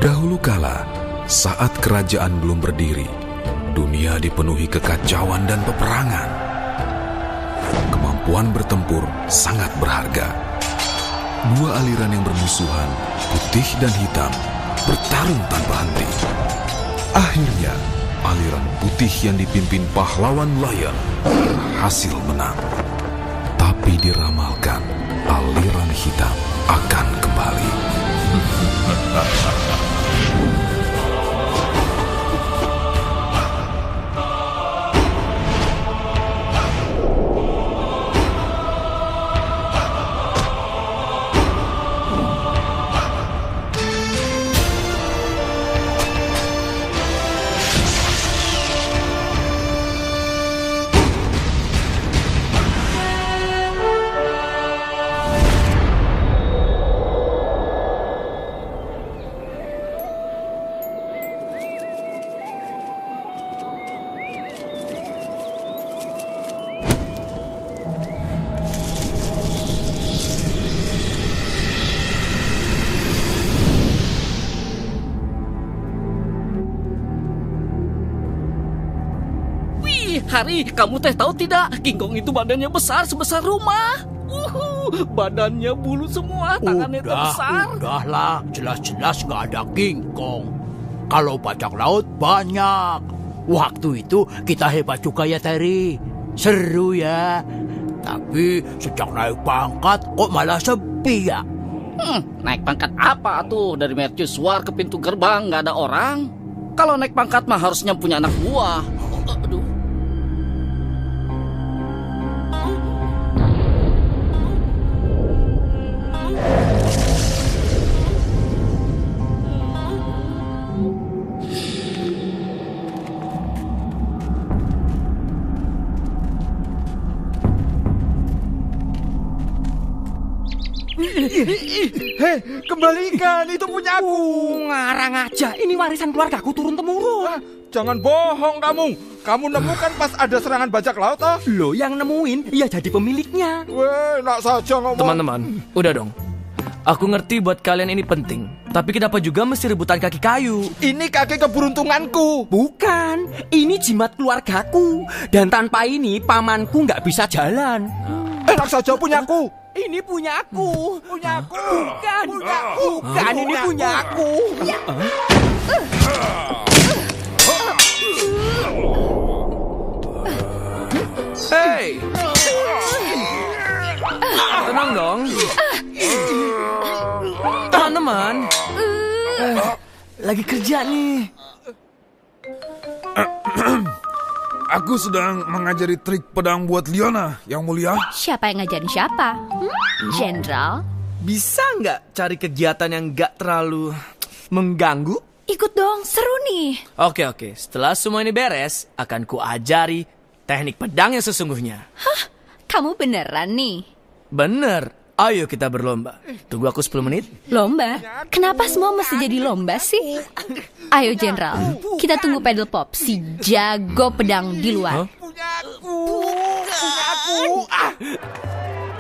Dahulu kala, saat kerajaan belum berdiri, dunia dipenuhi kekacauan dan peperangan. Kemampuan bertempur sangat berharga. Dua aliran yang bermusuhan, putih dan hitam, bertarung tanpa henti. Akhirnya, aliran putih yang dipimpin pahlawan Lion berhasil menang. Tapi diramalkan, aliran hitam akan kembali. Hari, kamu teh tahu tidak? King Kong itu badannya besar sebesar rumah. Badannya bulu semua, tangannya besar. Udahlah, jelas-jelas nggak ada King Kong. Kalau bajak laut banyak. Waktu itu kita hebat juga ya, Terry. Seru ya. Tapi sejak naik pangkat kok malah sepi ya? Naik pangkat apa tuh? Dari mercusuar ke pintu gerbang nggak ada orang. Kalau naik pangkat mah harusnya punya anak buah. Aduh. Hei, kembalikan, itu punya aku. Ngarang aja, ini warisan keluargaku turun-temurun. Jangan bohong kamu. Kamu nemukan pas ada serangan bajak laut, toh? Loh, yang nemuin, ya jadi pemiliknya. Weh, nak saja ngomong. Teman-teman, udah dong. Aku ngerti buat kalian ini penting. Tapi kenapa juga mesti rebutan kaki kayu? Ini kaki keberuntunganku. Bukan, ini jimat keluargaku. Dan tanpa ini, pamanku nggak bisa jalan. Enak saja punyaku. Ini punya aku. Punya aku. Bukan. Punyaku. Bukan, ini punya aku. Hei! Tenang dong. Teman-teman. Lagi kerja nih. Aku sedang mengajari trik pedang buat Liona, Yang Mulia. Siapa yang ngajarin siapa? Jenderal? Bisa nggak cari kegiatan yang nggak terlalu mengganggu? Ikut dong, seru nih. Oke. Setelah semua ini beres, akan kuajari teknik pedang yang sesungguhnya. Hah? Kamu beneran nih? Bener. Ayo kita berlomba. Tunggu aku 10 menit. Lomba? Kenapa semua mesti jadi lomba sih? Ayo Jenderal, kita tunggu pedal pop, si jago pedang di luar. Punyaku.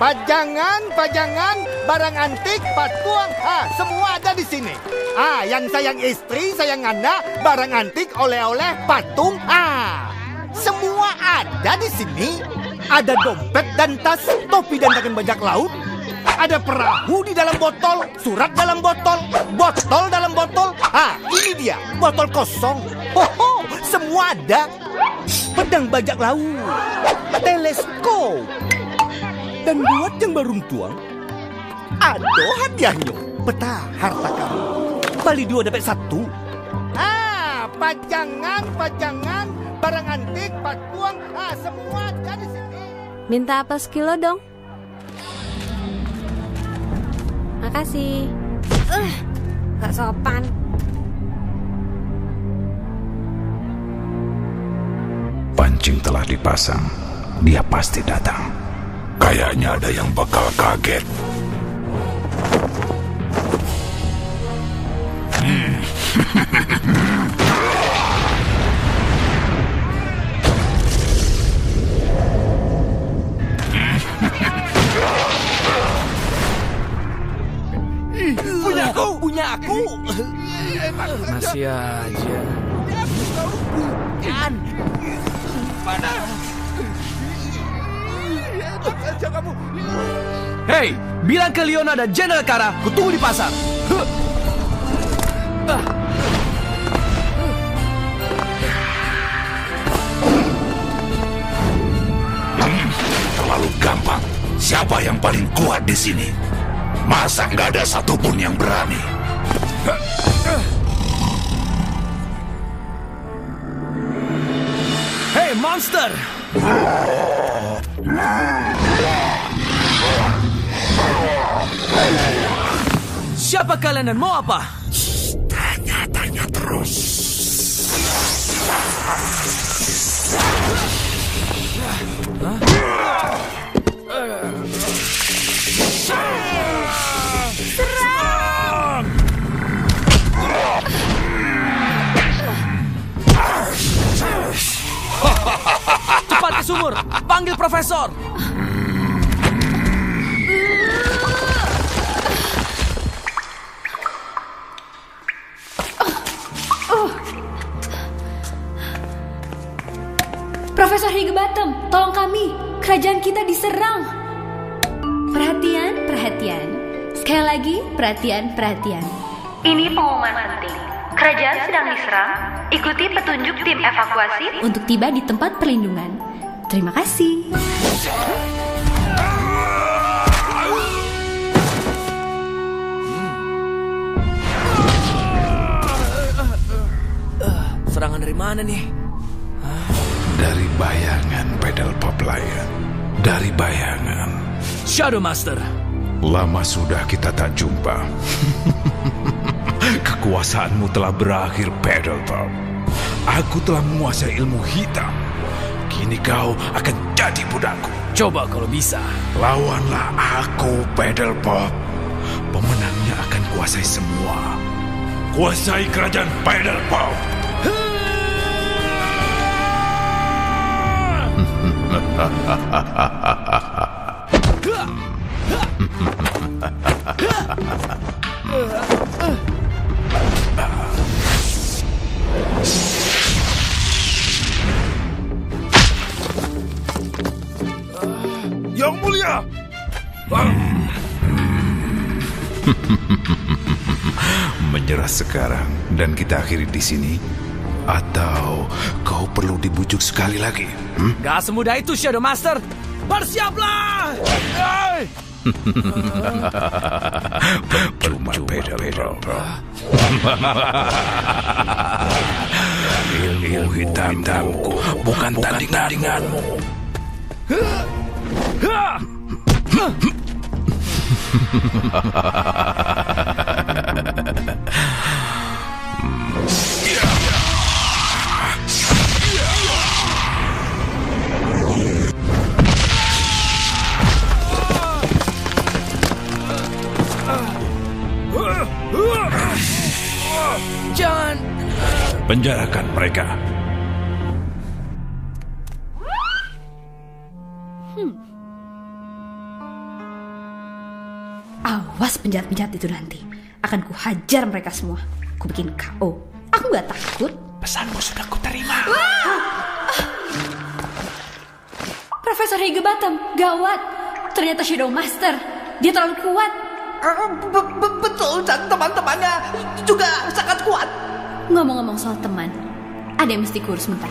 Pajangan, barang antik, patung, semua ada di sini. Yang sayang istri, sayang anak, barang antik, oleh-oleh, patung, semua ada di sini. Ada dompet dan tas, topi dan tangan bajak laut. Ada perahu di dalam botol, surat dalam botol, botol dalam botol. Ini dia, botol kosong. Semua ada. Pedang bajak laut, teleskop. Dan buat yang beruntung, ada hadiahnya. Peta harta kamu. Bali 2 dapat 1. Pajangan, barang antik, patung, semua ada di sini. Minta apel sekilo dong. Makasih. Gak sopan. Pancing telah dipasang. Dia pasti datang. Kayaknya ada yang bakal kaget. Punya aku. Masih aja. Bukan. Mana? Lihat aja kamu. Hei, bilang ke Leona dan Jenderal Kara, kutunggu di pasar. Terlalu gampang. Siapa yang paling kuat di sini? Masa nggak ada satupun yang berani? Hei, monster! Siapa kalian dan mau apa? Tanya-tanya terus. Cepat ke sumur, panggil profesor. Profesor Higginbottom, tolong kami. Kerajaan kita diserang. Perhatian, perhatian. Sekali lagi, perhatian, perhatian. Ini pengumuman penting. Kerajaan sedang diserang. Ikuti petunjuk tim evakuasi Untuk tiba di tempat perlindungan. Terima kasih. Serangan dari mana nih? Dari bayangan pedal pop Lion. Dari bayangan. Shadow Master. Lama sudah kita tak jumpa. Kekuasaanmu telah berakhir, pedal pop. Aku telah menguasai ilmu hitam. Kini kau akan jadi budakku. Coba kalau bisa. Lawanlah aku, pedal pop. Pemenangnya akan kuasai semua. Kuasai kerajaan pedal pop. Yang mulia. Menyerah sekarang dan kita akhiri di sini, atau kau perlu dibujuk sekali lagi? Gak semudah itu, Shadow Master. Bersiaplah! Percuma pedal. Ilmu hitamku bukan tandinganmu. Jangan. Penjarakan mereka. Awas penjahat-penjahat itu nanti. Akan kuhajar mereka semua. Ku bikin KO. Aku gak takut. Pesanmu sudah kuterima. Profesor Higginbottom, gawat. Ternyata Shadow Master. Dia terlalu kuat. Betul, dan teman-temannya juga sangat kuat. Ngomong-ngomong soal teman, ada yang mesti kurus bentar.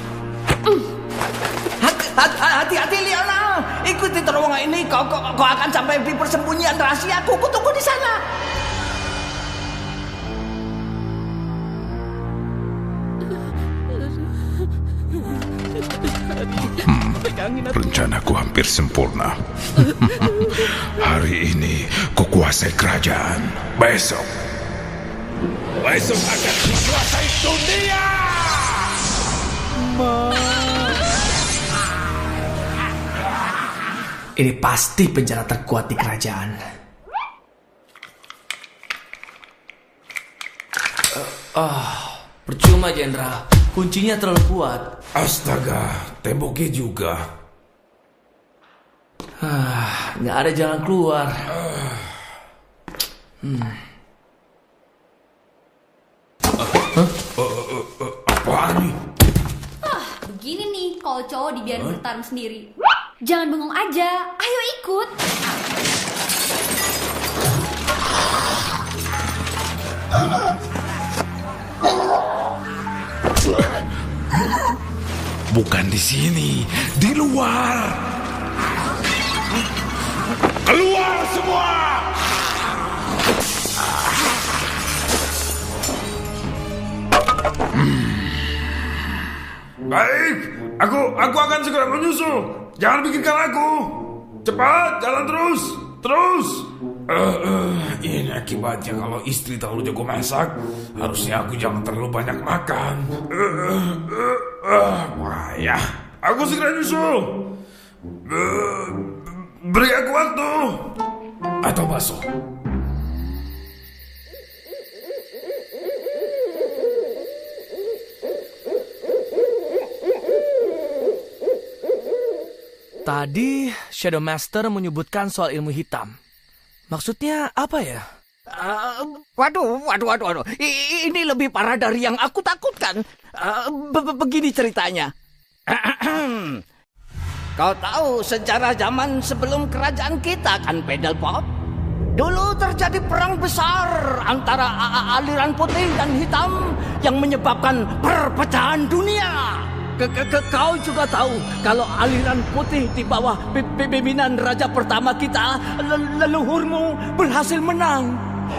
Hati-hati, Leona. Ikuti terowongan ini. Kau akan sampai di persembunyian rahasiaku. Kutunggu di sana. Rencanaku hampir sempurna. Hari ini kukuasai kerajaan. Besok akan kukuasai dunia. Ini pasti penjara terkuat di kerajaan. Percuma, Jenderal. Kuncinya terlalu kuat. Astaga, temboknya juga. Nggak ada jalan keluar. kalau cowok dibiarin bertarung sendiri. Jangan bengong aja, ayo ikut. Bukan di sini, di luar. Keluar semua! Baik, aku akan segera menyusul. Jangan pikirkan aku. Cepat, jalan terus. Ini akibatnya kalau istri terlalu jago masak. Harusnya aku jangan terlalu banyak makan. Payah. Aku segera nyusul. Beri aku waktu. Atau bakso. Tadi Shadow Master menyebutkan soal ilmu hitam. Maksudnya apa ya? Waduh. Ini lebih parah dari yang aku takutkan. Begini ceritanya. Kau tahu sejarah zaman sebelum kerajaan kita kan, Pedal Pop? Dulu terjadi perang besar antara aliran putih dan hitam yang menyebabkan perpecahan dunia. Kau juga tahu kalau aliran putih di bawah pimpinan raja pertama kita, leluhurmu, berhasil menang.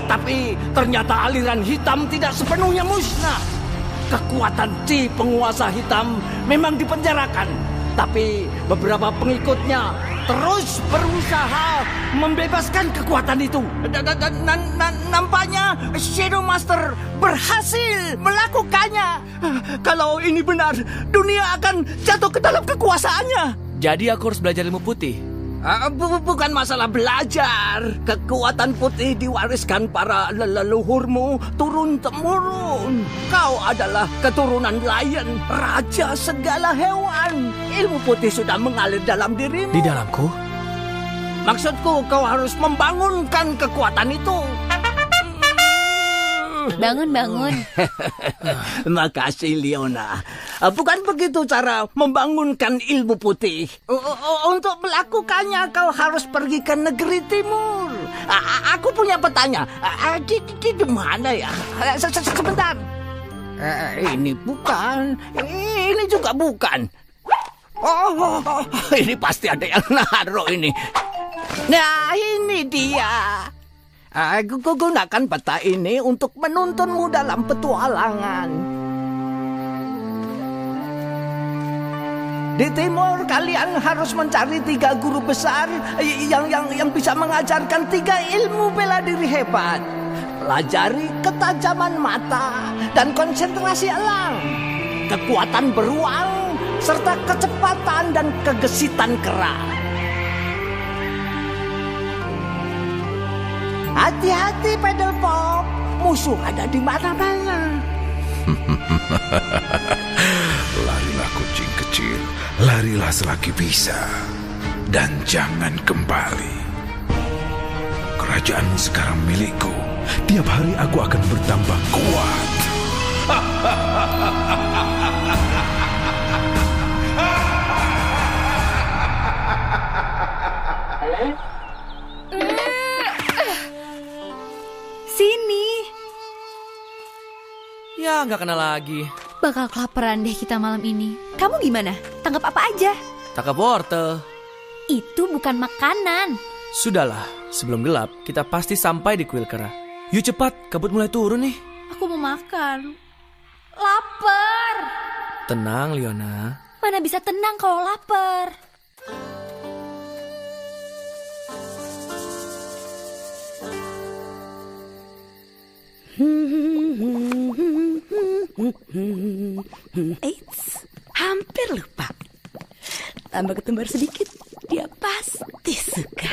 Tapi ternyata aliran hitam tidak sepenuhnya musnah. Kekuatan si penguasa hitam memang dipenjarakan, tapi beberapa pengikutnya terus berusaha membebaskan kekuatan itu. Dan nampaknya Shadow Master berhasil melakukannya. Kalau ini benar, dunia akan jatuh ke dalam kekuasaannya. Jadi aku harus belajar ilmu putih? Bukan masalah belajar. Kekuatan putih diwariskan para leluhurmu turun-temurun. Kau adalah keturunan lion, raja segala hewan. Ilmu putih sudah mengalir dalam dirimu. Di dalamku? Maksudku, kau harus membangunkan kekuatan itu. Bangun. Makasih, Leona. Bukan begitu cara membangunkan ilmu putih. Untuk melakukannya kau harus pergi ke negeri timur. Aku punya petanya. Di mana ya? Sebentar. Ini bukan. Ini juga bukan. Oh, ini pasti ada yang naruh ini. Nah, ini dia. Aku gunakan peta ini untuk menuntunmu dalam petualangan. Di timur kalian harus mencari 3 guru besar yang bisa mengajarkan 3 ilmu bela diri hebat. Pelajari ketajaman mata dan konsentrasi elang, kekuatan beruang, serta kecepatan dan kegesitan kera. Hati-hati, Pedal Pop. Musuh ada di mana-mana. Larilah kucing kecil, larilah selagi bisa. Dan jangan kembali. Kerajaanmu sekarang milikku. Tiap hari aku akan bertambah kuat. Sini. Ya, nggak kena lagi. Bakal kelaparan deh kita malam ini. Kamu gimana? Tanggap apa aja? Tangkap wortel. Itu bukan makanan. Sudahlah, sebelum gelap kita pasti sampai di kuil kera. Yuk cepat, kabut mulai turun nih. Aku mau makan. Lapar. Tenang, Leona. Mana bisa tenang kalau lapar. Eits, hampir lupa. Tambah ketumbar sedikit, dia pasti suka.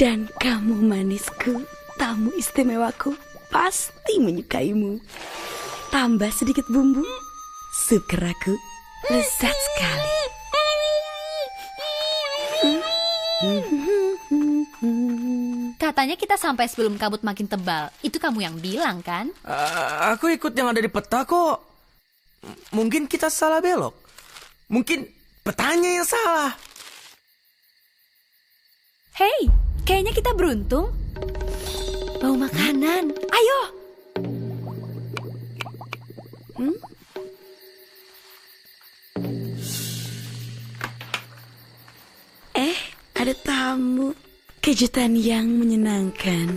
Dan kamu manisku, tamu istimewaku, pasti menyukaimu. Tambah sedikit bumbu, sup keraku lezat sekali. Katanya kita sampai sebelum kabut makin tebal. Itu kamu yang bilang kan? Aku ikut yang ada di peta kok. Mungkin kita salah belok. Mungkin petanya yang salah. Hei, kayaknya kita beruntung. Bau makanan. Ayo. Ada tamu. Kejutan yang menyenangkan.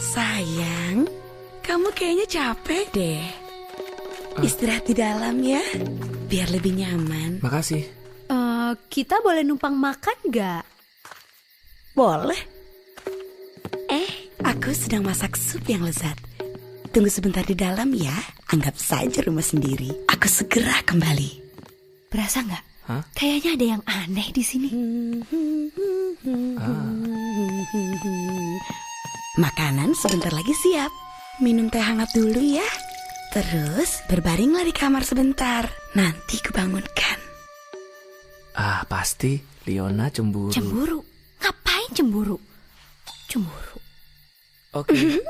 Sayang, kamu kayaknya capek deh. Istirahat di dalam ya, biar lebih nyaman. Makasih. Kita boleh numpang makan nggak? Boleh. Aku sedang masak sup yang lezat. Tunggu sebentar di dalam ya. Anggap saja rumah sendiri. Aku segera kembali. Berasa nggak? Hah? Kayaknya ada yang aneh di sini. Makanan sebentar lagi siap. Minum teh hangat dulu ya. Terus berbaringlah di kamar sebentar. Nanti kubangunkan. Pasti Leona cemburu. Cemburu? Ngapain cemburu? Cemburu. Oke.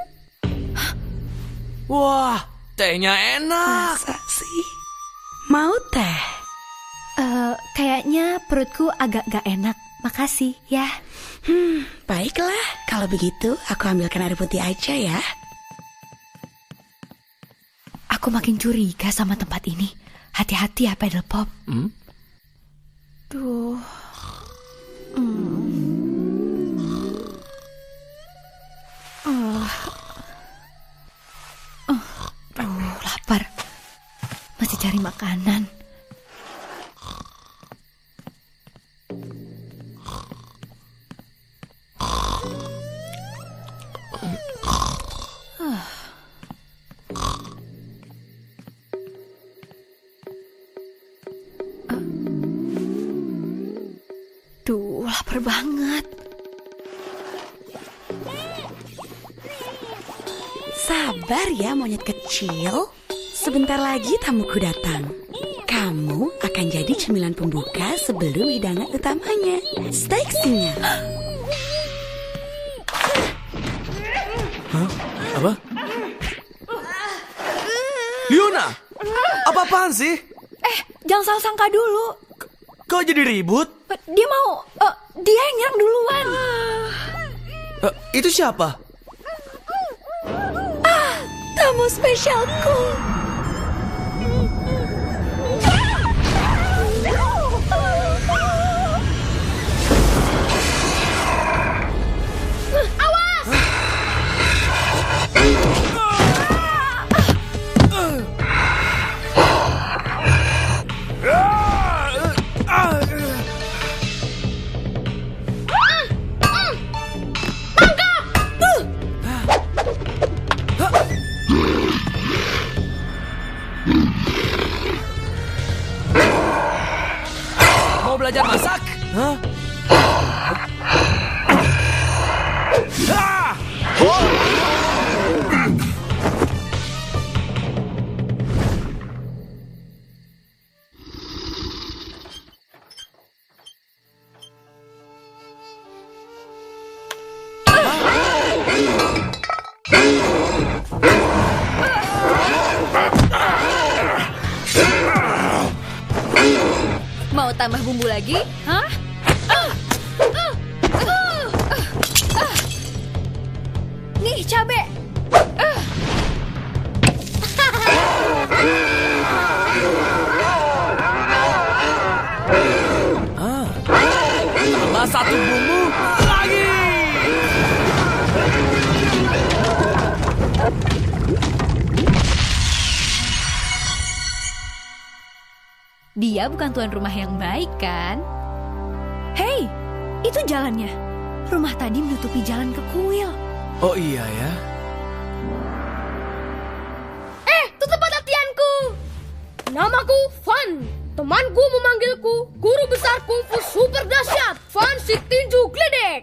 Wah, tehnya enak. Masa sih? Mau teh? Kayaknya perutku agak gak enak. Makasih ya. Baiklah, kalau begitu aku ambilkan air putih aja ya. Aku makin curiga sama tempat ini. Hati-hati ya Pedal Pop. Duh. Lapar. Masih cari makanan. Duh, lapar banget. Sabar ya monyet kecil. Sebentar lagi tamuku datang. Kamu akan jadi cemilan pembuka sebelum hidangan utamanya. Steak singa. Hah? Apa? Leona, apa-apaan sih? Jangan salah sangka dulu. Kau jadi ribut? Dia mau, dia yang nyerang duluan. Itu siapa? Tamu spesialku. Awas! Mau belajar masak? Hah? Mau tambah bumbu lagi? Hah? Nih, cabe. Tambah satu bumbu lagi. Dia bukan tuan rumah yang baik, kan? Hei, itu jalannya. Rumah tadi menutupi jalan ke kuil. Oh iya ya. Itu tempat latihanku. Namaku Van. Temanku memanggilku guru besar kungfu super dahsyat, Van si tinju gledek.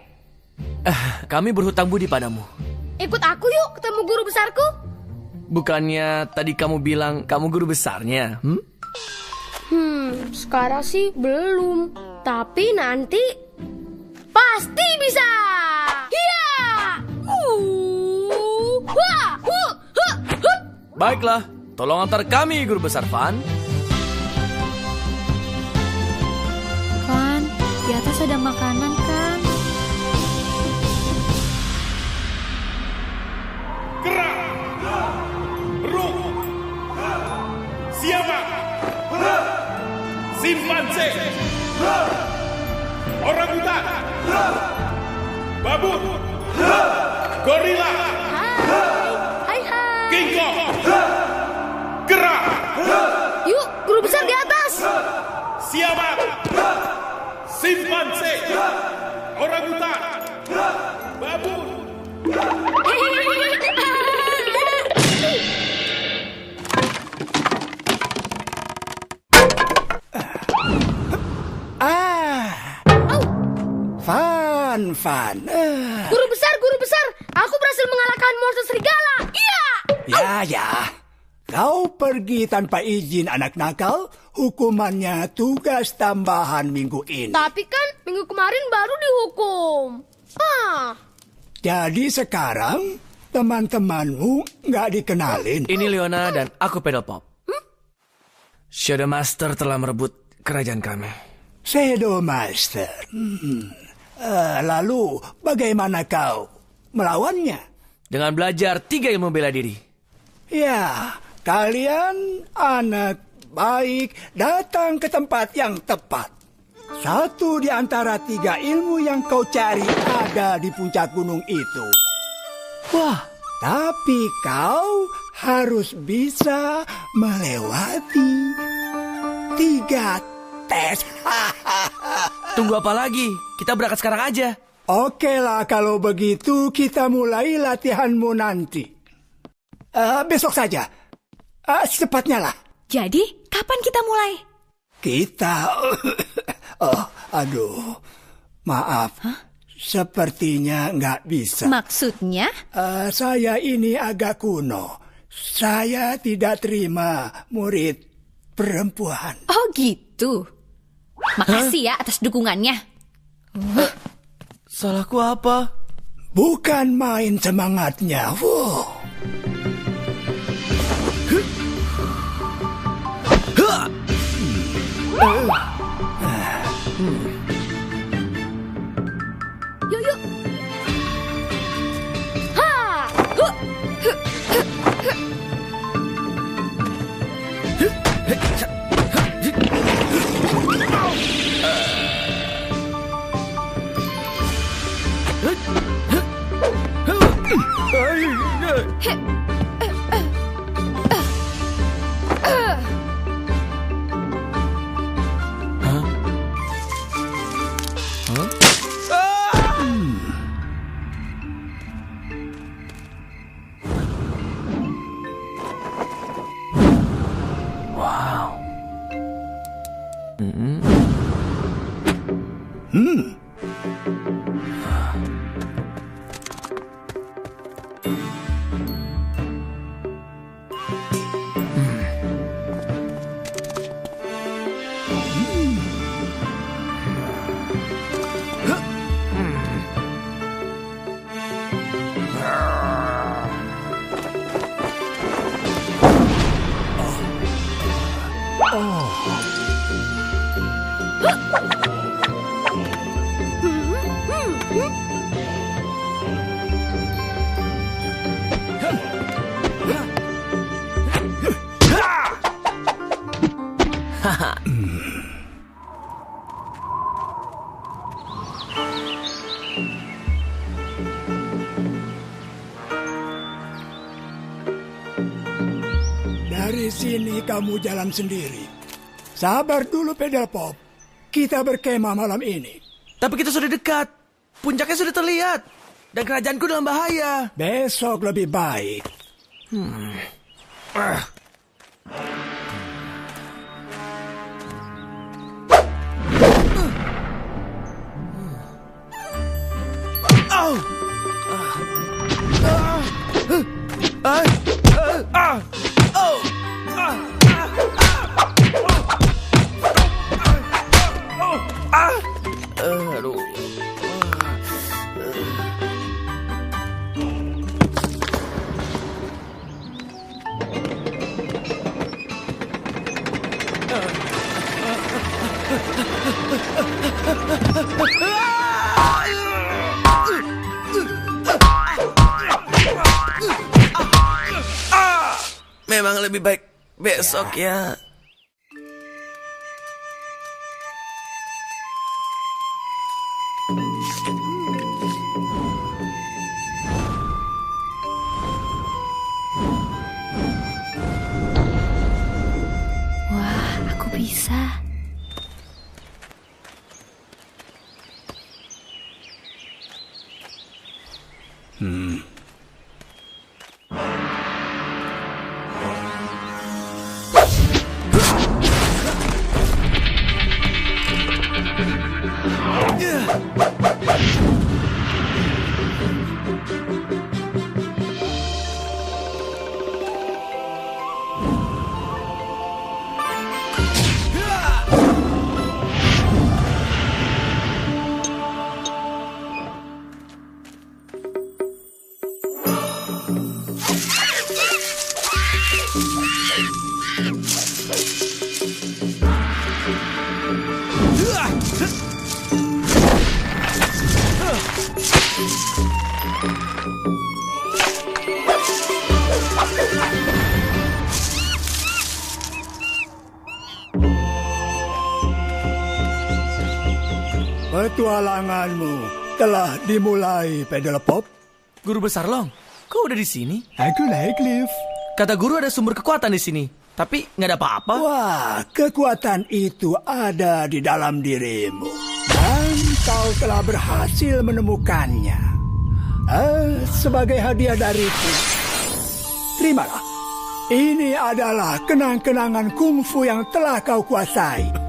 Kami berhutang budi padamu. Ikut aku yuk ketemu guru besarku. Bukannya tadi kamu bilang kamu guru besarnya? Sekarang sih belum. Tapi nanti... pasti bisa. Hiya! Baiklah, tolong antar kami, Guru Besar Van. Van, di atas ada makanan kan? Siapa? Simpanse, orangutan, babut, gorila, Hai. King Kong, gerak. Yuk, Guru Besar di atas. Siapa? Simpanse, orangutan, babut. Van. Guru besar, aku berhasil mengalahkan monster serigala. Iya. Ya. Kau pergi tanpa izin, anak nakal. Hukumannya tugas tambahan minggu ini. Tapi kan minggu kemarin baru dihukum. Jadi sekarang teman-temanmu nggak dikenalin. Ini Leona dan aku Pedal Pop. Shadow Master telah merebut kerajaan kami. Shadow Master. Lalu bagaimana kau melawannya? Dengan belajar 3 ilmu bela diri. Ya, kalian anak baik datang ke tempat yang tepat. Satu di antara 3 ilmu yang kau cari ada di puncak gunung itu. Wah, tapi kau harus bisa melewati 3 tes. Tunggu apa lagi? Kita berangkat sekarang aja. Oke lah, kalau begitu kita mulai latihanmu nanti. Besok saja. Secepatnya lah. Jadi, kapan kita mulai? Kita... maaf. Sepertinya nggak bisa. Maksudnya? Saya ini agak kuno. Saya tidak terima murid perempuan. Oh gitu. Makasih ya atas dukungannya. Salahku apa? Bukan main semangatnya. Yuk. Dari sini kamu jalan sendiri. Sabar dulu, Pedal Pop. Kita berkemah malam ini. Tapi kita sudah dekat. Puncaknya sudah terlihat. Dan kerajaanku dalam bahaya. Besok lebih baik. Aduh. memang lebih baik besok ya. Wah, aku bisa. Petualanganmu telah dimulai, Pedelpop. Guru Besar Long, kau udah di sini? Aku naik lift. Kata guru ada sumber kekuatan di sini, tapi nggak ada apa-apa. Wah, kekuatan itu ada di dalam dirimu. Dan kau telah berhasil menemukannya. Sebagai hadiah dariku, terimalah. Ini adalah kenang-kenangan kungfu yang telah kau kuasai.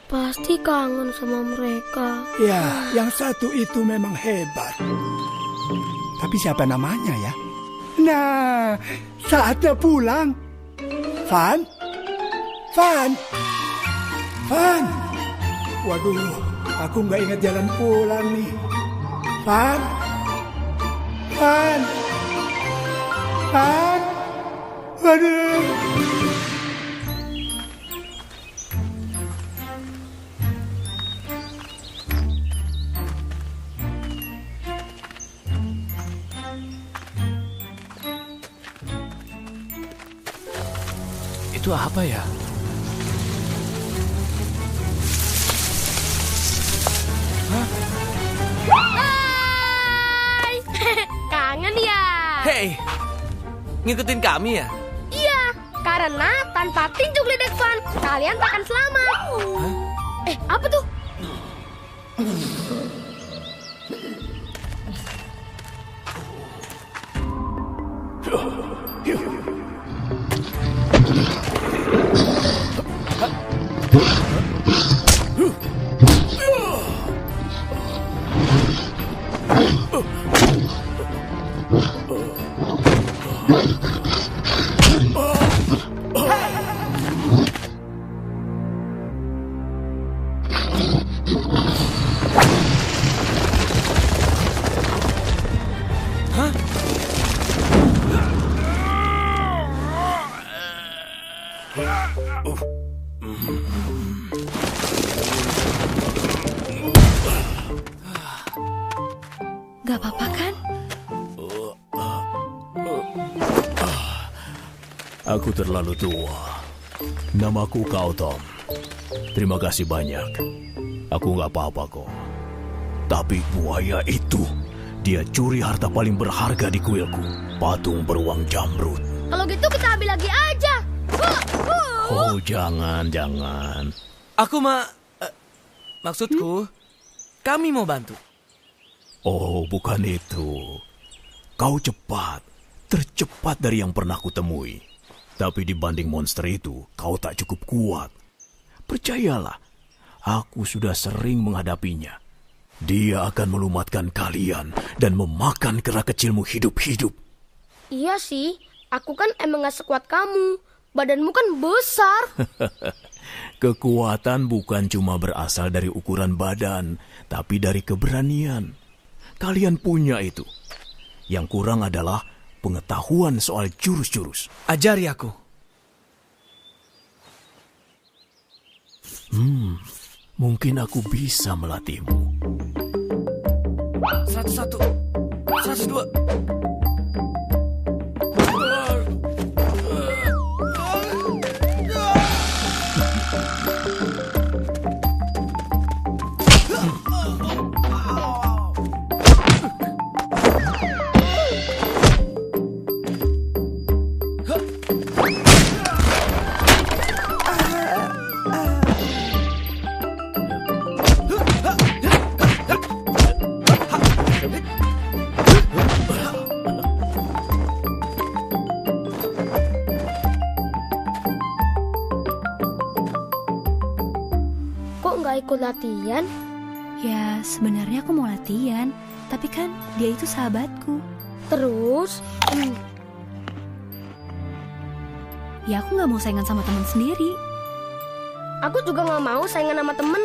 Pasti kangen sama mereka. Ya, yang satu itu memang hebat. Tapi siapa namanya ya? Nah, saatnya pulang. Van? Waduh, aku nggak ingat jalan pulang nih. Van? Waduh. Itu apa ya? Hai! Kangen ya? Hei, ngikutin kami ya? Iya, karena tanpa tinjuk lidah Van, kalian takkan selamat. Apa tuh? Gak apa-apa kan? Aku terlalu tua. Namaku Kautom. Terima kasih banyak. Aku gak apa-apa kok. Tapi buaya itu, dia curi harta paling berharga di kuilku. Patung beruang jamrut. Kalau gitu kita ambil lagi aja. Oh, jangan. Maksudku, kami mau bantu. Oh, bukan itu. Kau cepat, tercepat dari yang pernah kutemui. Tapi dibanding monster itu, kau tak cukup kuat. Percayalah, aku sudah sering menghadapinya. Dia akan melumatkan kalian dan memakan kera kecilmu hidup-hidup. Iya sih, aku kan emang gak sekuat kamu. Badanmu kan besar. Kekuatan bukan cuma berasal dari ukuran badan, tapi dari keberanian. Kalian punya itu. Yang kurang adalah pengetahuan soal jurus-jurus. Ajari aku. Mungkin aku bisa melatihmu. 101, 102. Ikut latihan? Ya, sebenarnya aku mau latihan, tapi kan dia itu sahabatku. Terus? Ya, aku nggak mau saingan sama teman sendiri. Aku juga nggak mau saingan sama temen.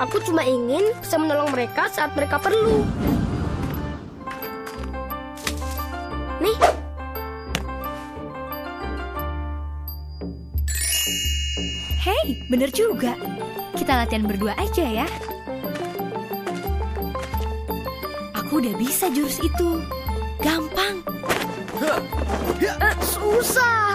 Aku cuma ingin bisa menolong mereka saat mereka perlu. Nih. Hei, bener juga. Kita latihan berdua aja ya. Aku udah bisa jurus itu. Gampang. Susah.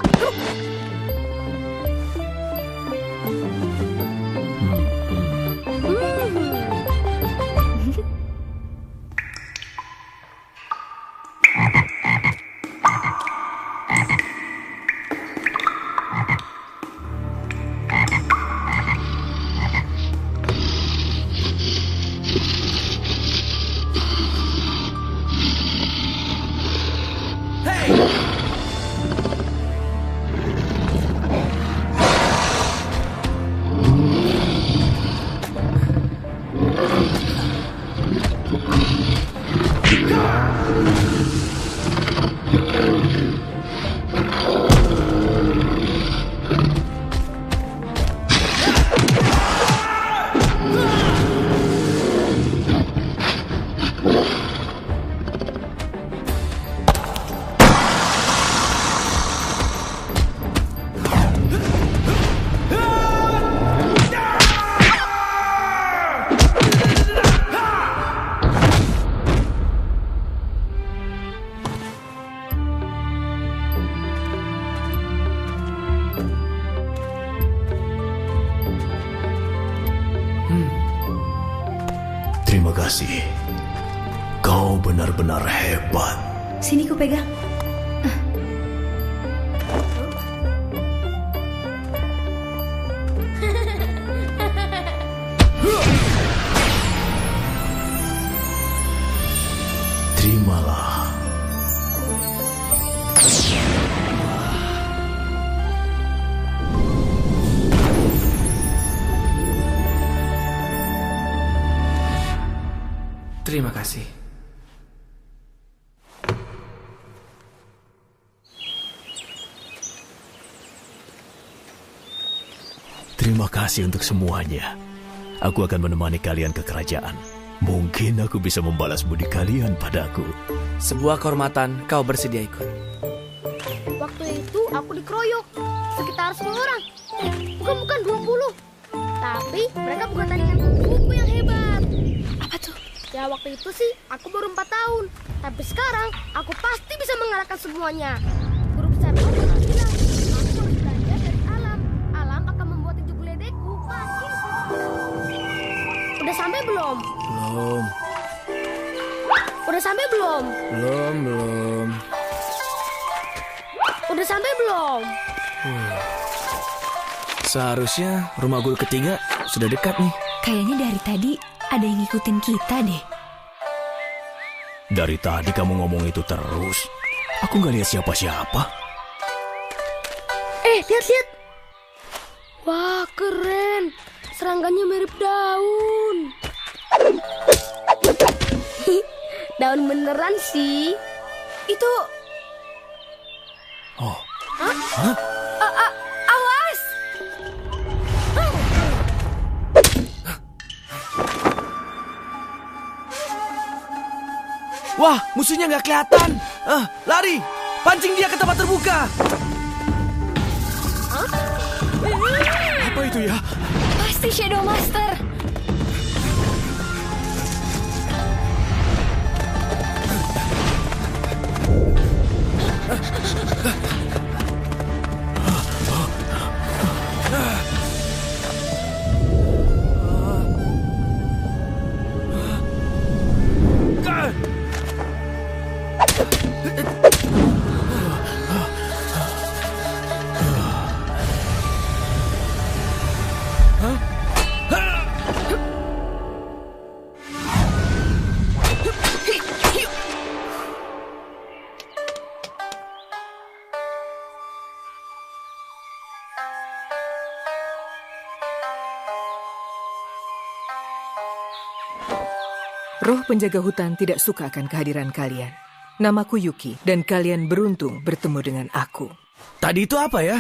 Terima kasih. Kau benar-benar hebat. Sini ku pegang. Terimalah. Terima kasih. Terima kasih untuk semuanya. Aku akan menemani kalian ke kerajaan. Mungkin aku bisa membalas budi kalian padaku. Sebuah kehormatan kau bersedia ikut. Waktu itu aku dikeroyok sekitar 10 orang. Bukan 20. Tapi mereka bukan tandingan kungfu yang hebat. Apa tuh? Ya waktu itu sih aku baru 4 tahun. Tapi sekarang aku pasti bisa mengalahkan semuanya. Guru besar aku bilang, aku harus belajar dari alam. Alam akan membuat tinju geledekku makin kuat. Udah sampai belum? Belum. Udah sampai belum? Belum. Udah sampai belum? Seharusnya rumah guru ketiga sudah dekat nih. Kayaknya dari tadi ada yang ngikutin kita deh. Dari tadi kamu ngomong itu terus. Aku nggak lihat siapa-siapa. Lihat. Wah, keren. Serangannya mirip daun. Daun beneran sih. Itu... Oh. Hah? Awas! Wah, musuhnya nggak kelihatan. Lari, pancing dia ke tempat terbuka. Apa itu ya? pasti Shadow Master. Roh penjaga hutan tidak suka akan kehadiran kalian. Namaku Yuki, dan kalian beruntung bertemu dengan aku. Tadi itu apa ya?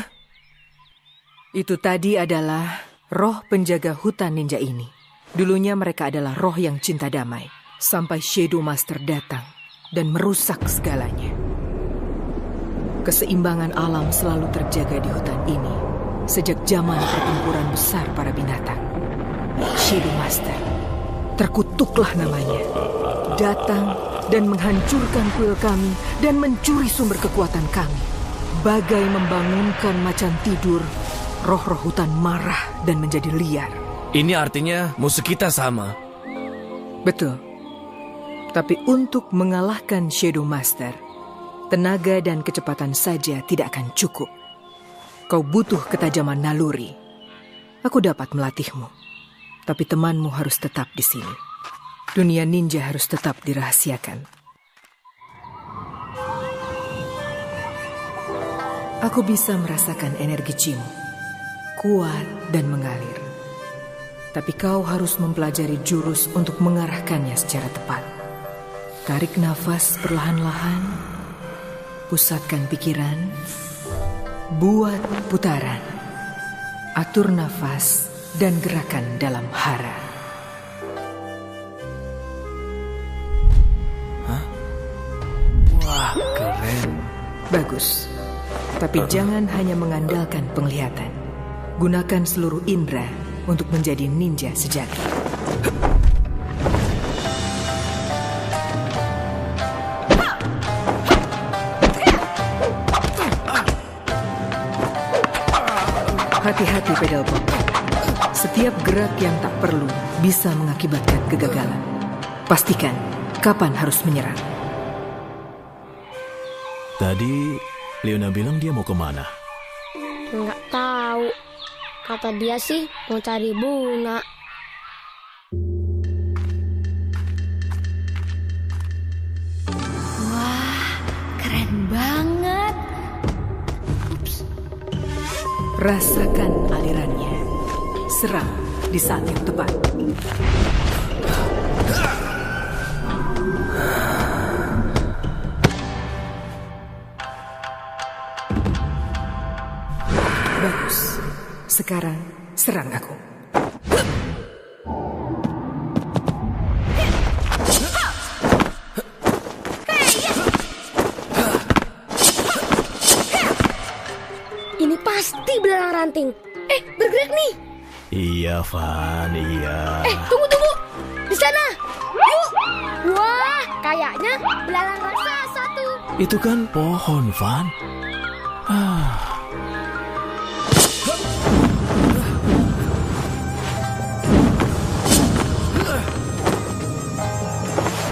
Itu tadi adalah roh penjaga hutan ninja ini. Dulunya mereka adalah roh yang cinta damai, sampai Shadow Master datang dan merusak segalanya. Keseimbangan alam selalu terjaga di hutan ini, sejak zaman pertempuran besar para binatang. Shadow Master, terkutuklah namanya, datang dan menghancurkan kuil kami dan mencuri sumber kekuatan kami. Bagai membangunkan macan tidur, roh-roh hutan marah dan menjadi liar. Ini artinya musuh kita sama. Betul. Tapi untuk mengalahkan Shadow Master, tenaga dan kecepatan saja tidak akan cukup. Kau butuh ketajaman naluri. Aku dapat melatihmu. Tapi temanmu harus tetap di sini. Dunia ninja harus tetap dirahasiakan. Aku bisa merasakan energi Chimu, kuat dan mengalir. Tapi kau harus mempelajari jurus untuk mengarahkannya secara tepat. Tarik nafas perlahan-lahan, pusatkan pikiran, buat putaran, atur nafas, dan gerakan dalam hara. Hah? Wah, keren. Bagus. Tapi jangan hanya mengandalkan penglihatan. Gunakan seluruh indera untuk menjadi ninja sejati. Hati-hati pedal pop. Setiap gerak yang tak perlu bisa mengakibatkan kegagalan. Pastikan kapan harus menyerang. Tadi Leona bilang dia mau kemana? Nggak tahu. Kata dia sih mau cari bunga. Wah, keren banget. Ups. Rasakan alirannya. Serang di saat yang tepat. Bagus. Sekarang serang aku. Ini pasti belalang ranting. Bergerak nih. Iya, Van, iya. Tunggu. Di sana. Yuk. Wah, kayaknya belalang raksasa tuh. Itu kan pohon, Van.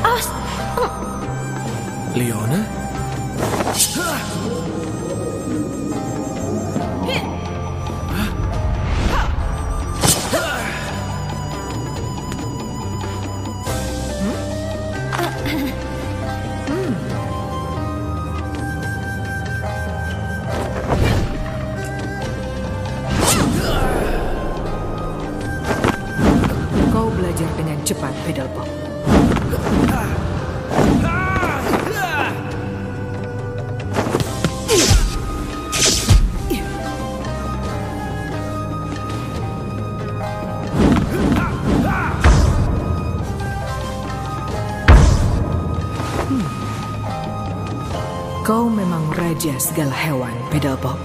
Awas. Leona? Kau belajar dengan cepat, pedal pop. Kau memang raja segala hewan, pedal pop.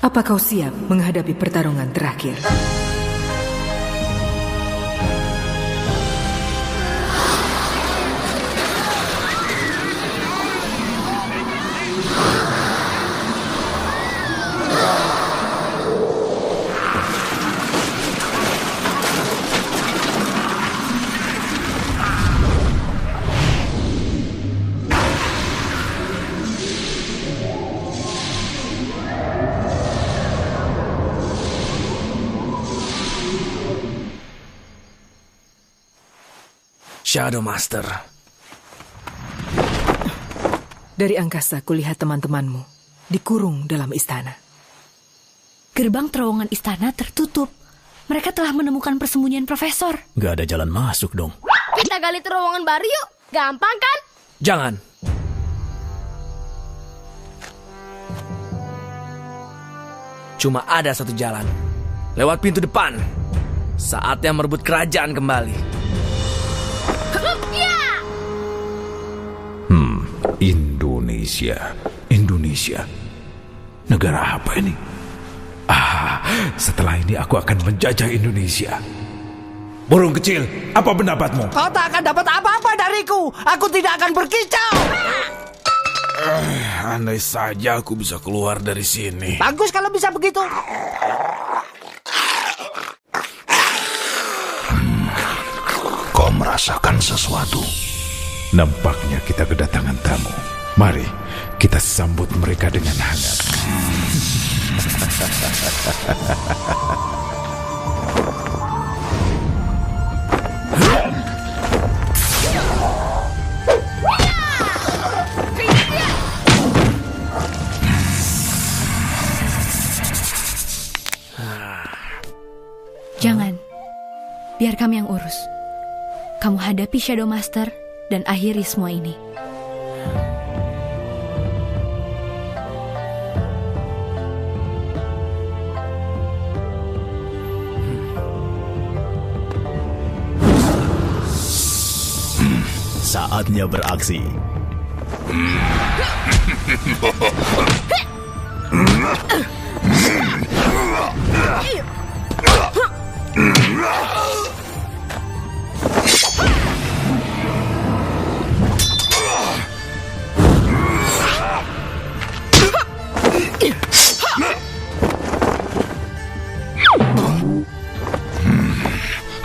Apa kau siap menghadapi pertarungan terakhir? Shadow Master. Dari angkasa kulihat teman-temanmu dikurung dalam istana. Gerbang terowongan istana tertutup. Mereka telah menemukan persembunyian Profesor. Gak ada jalan masuk dong. Kita gali terowongan baru yuk. Gampang kan? Jangan. Cuma ada satu jalan. Lewat pintu depan. Saatnya merebut kerajaan kembali. Indonesia. Negara apa ini? Setelah ini aku akan menjajah Indonesia. Burung kecil, apa pendapatmu? Kau tak akan dapat apa-apa dariku. Aku tidak akan berkicau. Andai saja aku bisa keluar dari sini. Bagus kalau bisa begitu. Kau merasakan sesuatu? Nampaknya kita kedatangan tamu. Mari kita sambut mereka dengan hangat. Jangan. Biar kami yang urus. Kamu hadapi Shadow Master dan akhiri semua ini. Saatnya beraksi.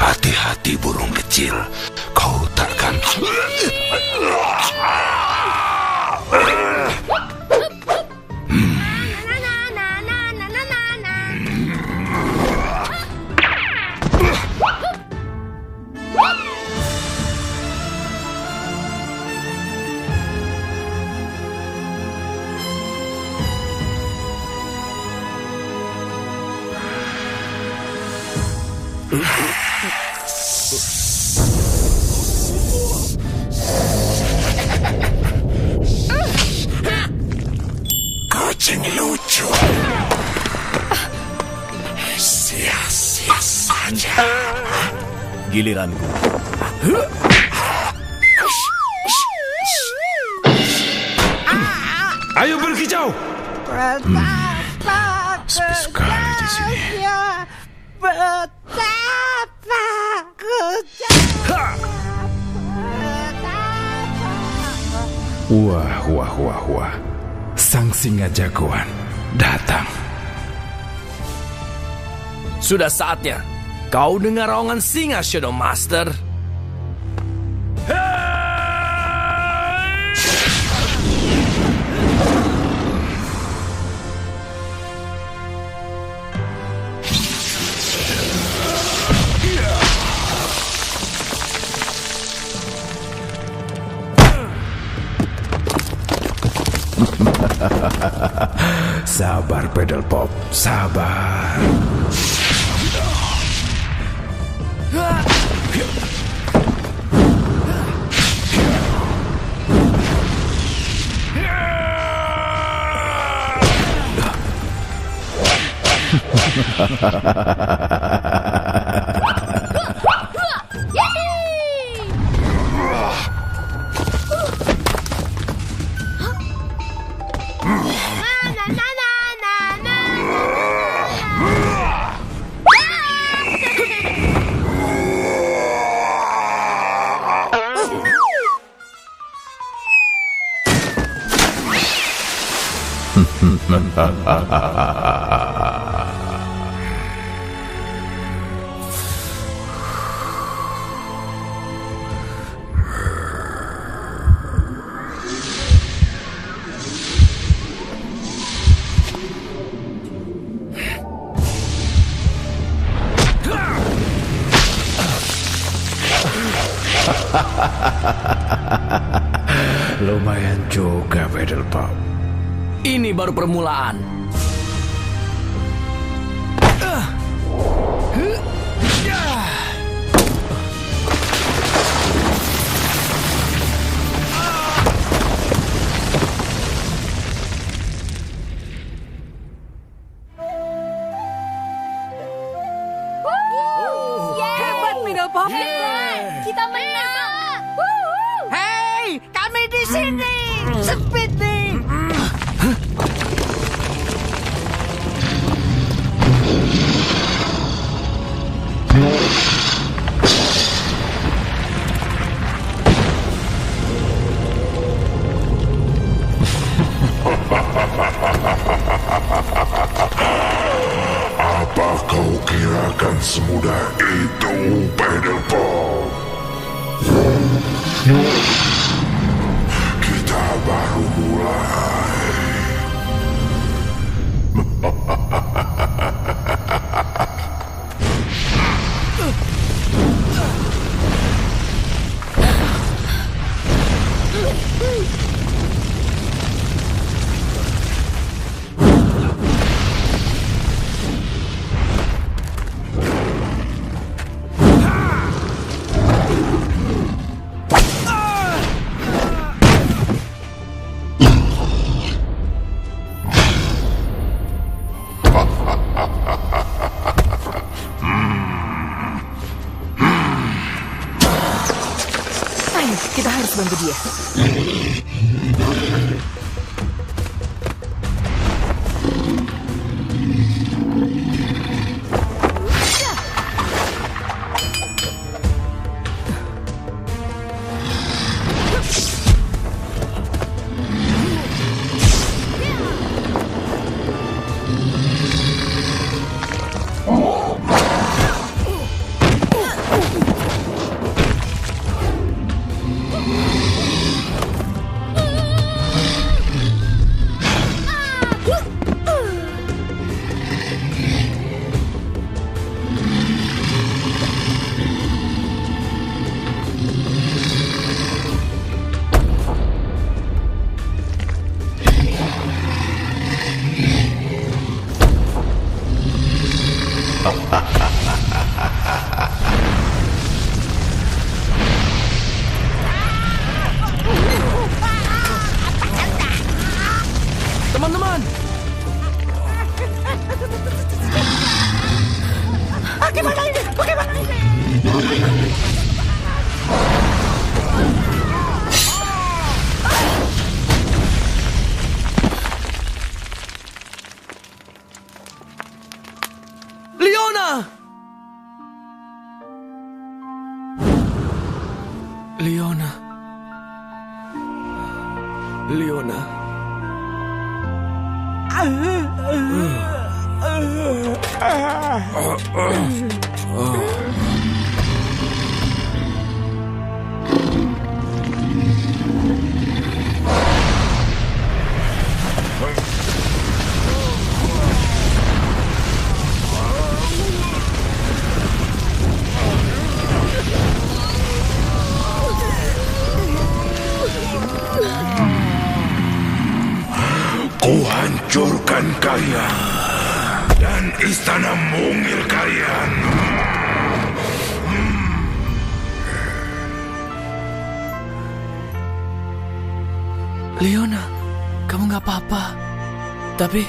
Hati-hati burung kecil, kau takkan. Kucing lucu. Sia-sia saja. Giliranku. Ayo berkicau. Sepi sekali di sini. Betapa kejam. Wah. Sang singa jagoan datang. Sudah saatnya kau dengar raungan singa, Shadow Master. Sabar, Pedal Pop, sabar. Lumayan juga, Pedal Pop. Ini baru permulaan. Hebat, Pedal Pop. Kita menang. Hei, kami di sini. Sempit nih. Apa kau kira akan semudah itu, Pedal Pop? Kita baru mulai. Ayo, kita harus bantu dia. Teman-teman, Bagaimana ini? Bagaimana ini? Leona! Leona. Leona. Ku hancurkan kalian dan istana mungil kalian. Leona, kamu nggak apa-apa. Tapi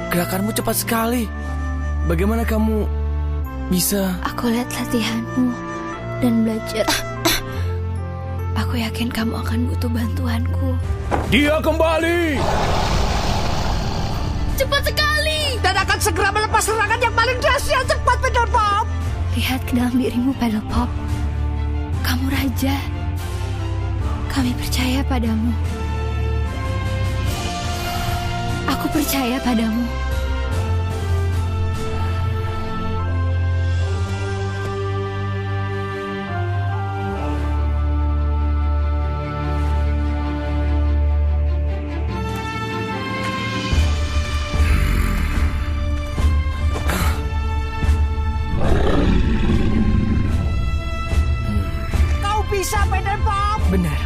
gerakanmu cepat sekali. Bagaimana kamu bisa... Aku lihat latihanmu dan belajar. Aku yakin kamu akan butuh bantuanku. Dia kembali! Cepat sekali! Dan akan segera melepas serangan yang paling dahsyat. Cepat, Pedal Pop! Lihat ke dalam dirimu, Pedal Pop. Kamu raja. Kami percaya padamu. Aku percaya padamu. Kau bisa, Peterpop. Benar.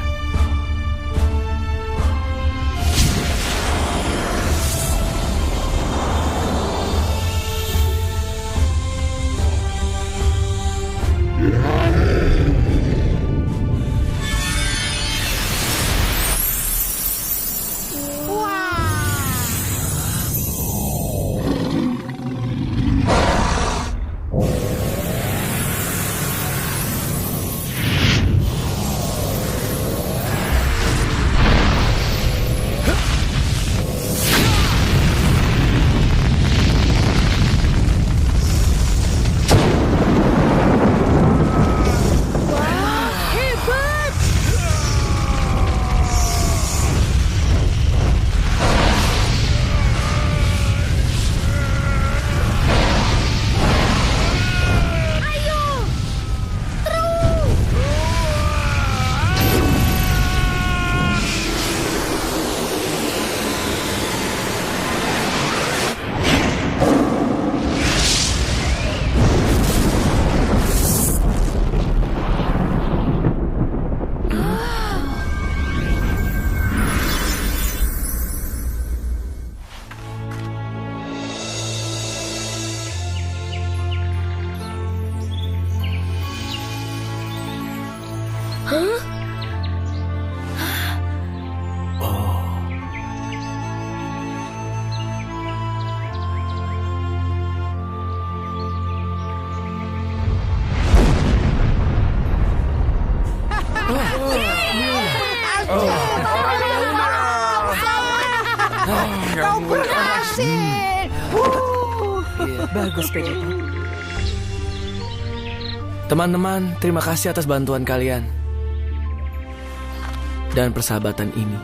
Kau berhasil. Bagus, Peterpop. Teman-teman, terima kasih atas bantuan kalian dan persahabatan ini.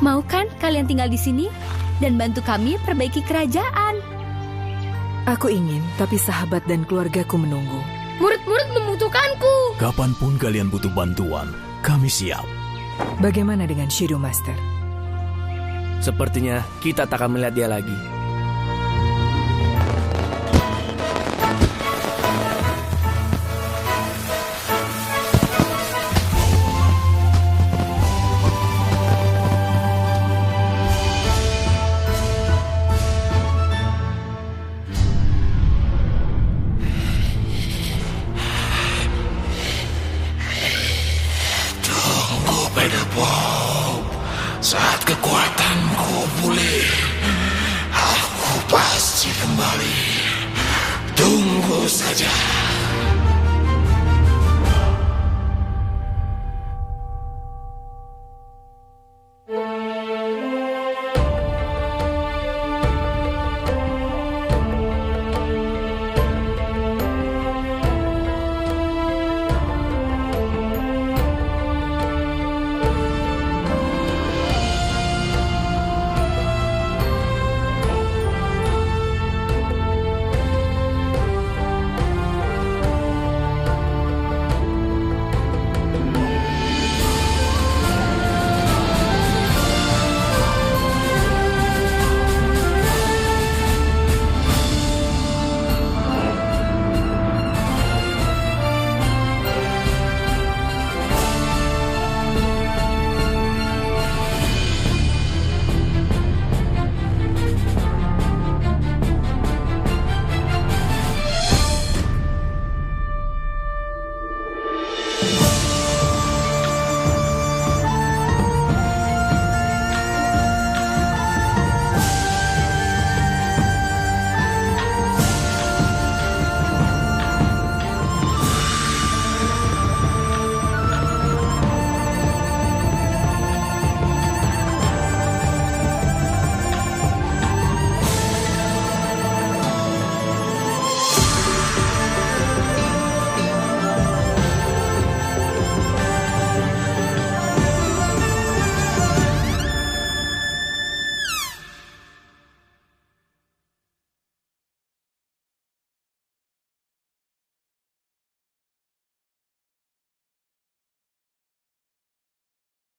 Mau kan kalian tinggal di sini dan bantu kami perbaiki kerajaan? Aku ingin, tapi sahabat dan keluargaku menunggu. Murid-murid membutuhkanku. Kapanpun kalian butuh bantuan, kami siap. Bagaimana dengan Shadow Master? Sepertinya kita tak akan melihat dia lagi. Peterpop, saat kekuatanku pulih, aku pasti kembali. Tunggu saja.